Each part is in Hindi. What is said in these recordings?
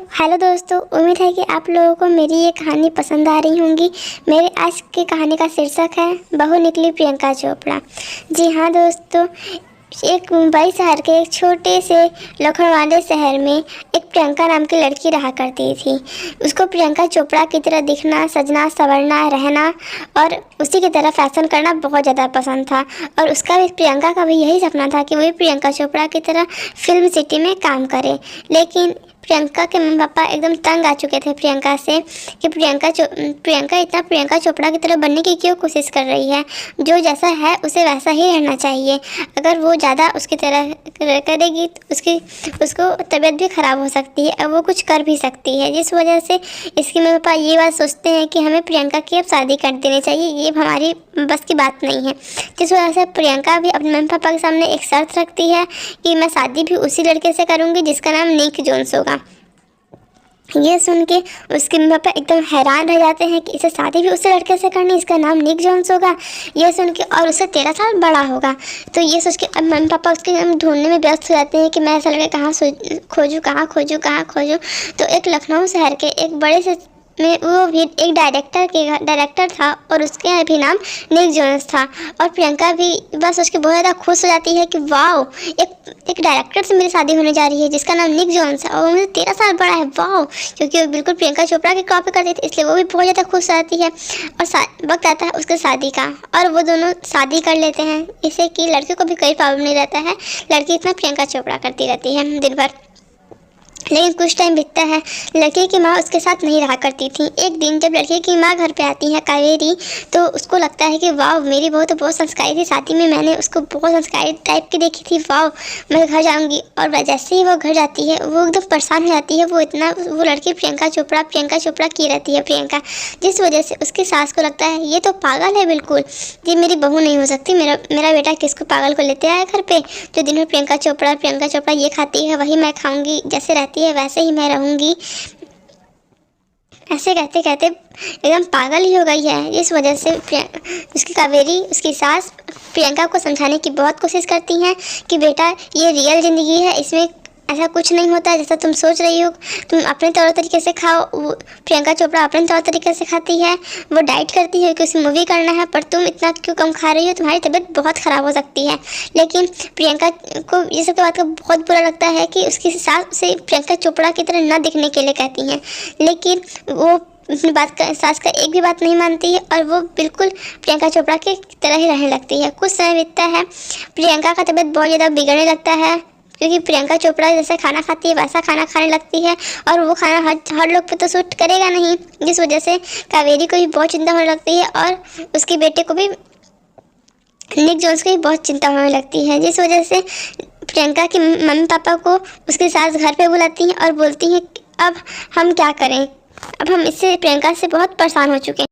हेलो दोस्तों, उम्मीद है कि आप लोगों को मेरी ये कहानी पसंद आ रही होंगी। मेरे आज की कहानी का शीर्षक है बहू निकली प्रियंका चोपड़ा। जी हाँ दोस्तों, एक मुंबई शहर के एक छोटे से लोखंडवाले शहर में एक प्रियंका नाम की लड़की रहा करती थी। उसको प्रियंका चोपड़ा की तरह दिखना, सजना, संवरना, रहना और उसी की तरह फैशन करना बहुत ज़्यादा पसंद था। और उसका भी, प्रियंका का भी यही सपना था कि वही प्रियंका चोपड़ा की तरह फिल्म सिटी में काम करे। लेकिन प्रियंका के मम्मी पापा एकदम तंग आ चुके थे प्रियंका से कि प्रियंका चोपड़ा की तरह बनने की क्यों कोशिश कर रही है। जो जैसा है उसे वैसा ही रहना चाहिए। अगर वो ज़्यादा उसकी तरह करेगी तो उसको तबीयत भी ख़राब हो सकती है और वो कुछ कर भी सकती है। जिस वजह से इसके मम्मी पापा ये बात सोचते हैं कि हमें प्रियंका की अब शादी कर देनी चाहिए। ये हमारी बस की बात नहीं है। जिस वजह से प्रियंका भी अपने मम्मी पापा के सामने एक शर्त रखती है कि मैं शादी भी उसी लड़के से करूँगी जिसका नाम निक जोन्स होगा। ये सुन के उसके मम्मी पापा एकदम हैरान रह जाते हैं कि इसे शादी भी उसी लड़के से करनी, इसका नाम निक जोन्स होगा। ये सुन के, और उससे 13 साल बड़ा होगा। तो ये सोच के अब मम्मी पापा उसके ढूंढने में व्यस्त हो जाते हैं कि मैं ऐसा लड़का कहाँ खोजूँ। तो एक लखनऊ शहर के एक बड़े से में वो भी एक डायरेक्टर था और उसके भी नाम निक जोन्स था। और प्रियंका भी बस उसके बहुत ज़्यादा खुश हो जाती है कि वाओ, एक डायरेक्टर से मेरी शादी होने जा रही है जिसका नाम निक जोन्स है और वो मुझे 13 साल बड़ा है। वाओ, क्योंकि वो बिल्कुल प्रियंका चोपड़ा की कॉपी करती थी, इसलिए वो भी बहुत ज़्यादा खुश हो जाती है। और वक्त आता है उसके शादी का और वो दोनों शादी कर लेते हैं। इससे कि लड़के को भी कोई प्रॉब्लम नहीं रहता है। लड़की इतना प्रियंका चोपड़ा करती रहती है दिन भर। लेकिन कुछ टाइम बीतता है, लड़के की माँ उसके साथ नहीं रहा करती थी। एक दिन जब लड़के की माँ घर पे आती है कावेरी, तो उसको लगता है कि वाह, मेरी बहू तो बहुत संस्कारी थी। शादी में मैंने उसको बहुत संस्कारी टाइप की देखी थी। वाह, मैं घर जाऊंगी। और जैसे ही वो घर जाती है वो एकदम परेशान हो जाती है। वो लड़की प्रियंका चोपड़ा की रहती है प्रियंका। जिस वजह से उसकी सास को लगता है ये तो पागल है बिल्कुल, ये मेरी बहू नहीं हो सकती। मेरा बेटा किसको पागल को लेते आया घर पे, जो दिन में प्रियंका चोपड़ा ये खाती है वही मैं खाऊंगी, जैसे रहती है वैसे ही मैं रहूंगी। ऐसे कहते कहते एकदम पागल ही हो गई है। इस वजह से उसकी कावेरी, उसकी सास प्रियंका को समझाने की बहुत कोशिश करती हैं कि बेटा, ये रियल ज़िंदगी है, इसमें ऐसा कुछ नहीं होता जैसा तुम सोच रही हो। तुम अपने तौर तरीके से खाओ। प्रियंका चोपड़ा अपने तौर तरीके से खाती है, वो डाइट करती है कि उसे मूवी करना है, पर तुम इतना क्यों कम खा रही हो, तुम्हारी तबीयत बहुत ख़राब हो सकती है। लेकिन प्रियंका को ये सब बात का बहुत बुरा लगता है कि उसकी सास उसे प्रियंका चोपड़ा की तरह न दिखने के लिए कहती हैं। लेकिन वो अपनी सास का एक भी बात नहीं मानती है और वो बिल्कुल प्रियंका चोपड़ा की तरह ही रहने लगती है। कुछ समय बीतता है, प्रियंका का तबीयत बहुत ज़्यादा बिगड़ने लगता है क्योंकि प्रियंका चोपड़ा जैसा खाना खाती है वैसा खाना खाने लगती है और वो खाना हर लोग पे तो सूट करेगा नहीं। जिस वजह से कावेरी को भी बहुत चिंता होने लगती है और उसके बेटे को भी, निक जोन्स को भी बहुत चिंता होने लगती है। जिस वजह से प्रियंका के मम्मी पापा को उसकी सास घर पे बुलाती हैं और बोलती हैं अब हम क्या करें, अब हम इससे प्रियंका से बहुत परेशान हो चुके हैं।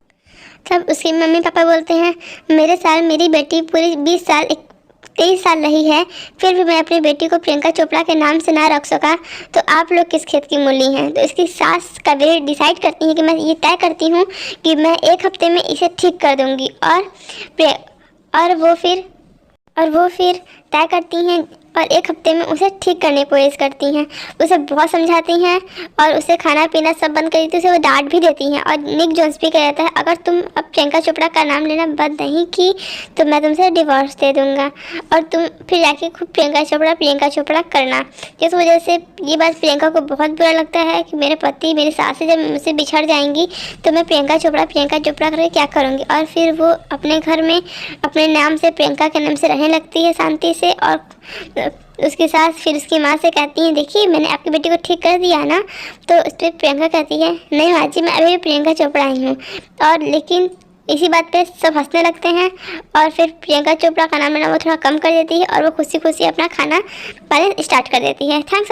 तब उसके मम्मी पापा बोलते हैं मेरी बेटी पूरी 23 साल रही है, फिर भी मैं अपनी बेटी को प्रियंका चोपड़ा के नाम से ना रख सका, तो आप लोग किस खेत की मूली हैं। तो इसकी सास कावेरी डिसाइड करती है कि मैं ये तय करती हूँ कि मैं 1 हफ्ते में इसे ठीक कर दूँगी। और वो फिर तय करती हैं और 1 हफ्ते में उसे ठीक करने की कोशिश करती हैं। उसे बहुत समझाती हैं और उसे खाना पीना सब बंद कर देती है। उसे वो डांट भी देती हैं और निक जोन्स भी कह देता है अगर तुम अब प्रियंका चोपड़ा का नाम लेना बंद नहीं की तो मैं तुमसे डिवोर्स दे दूँगा और तुम फिर जाके खुद प्रियंका चोपड़ा करना। जिस वजह से ये बात प्रियंका को बहुत बुरा लगता है कि मेरे पति, मेरी सास से जब मुझसे बिछड़ जाएंगी तो मैं प्रियंका चोपड़ा करके क्या करूँगी। और फिर वो अपने घर में अपने नाम से, प्रियंका के नाम से रहने लगती है शांति से। और उसके साथ फिर उसकी माँ से कहती हैं देखिए मैंने आपकी बेटी को ठीक कर दिया ना। तो उस पर प्रियंका कहती है नहीं माँ जी, मैं अभी भी प्रियंका चोपड़ा ही हूँ। और लेकिन इसी बात पे सब हंसने लगते हैं और फिर प्रियंका चोपड़ा का नाम लेना वो थोड़ा कम कर देती है और वो खुशी खुशी अपना खाना बनाना स्टार्ट कर देती है। थैंक्स।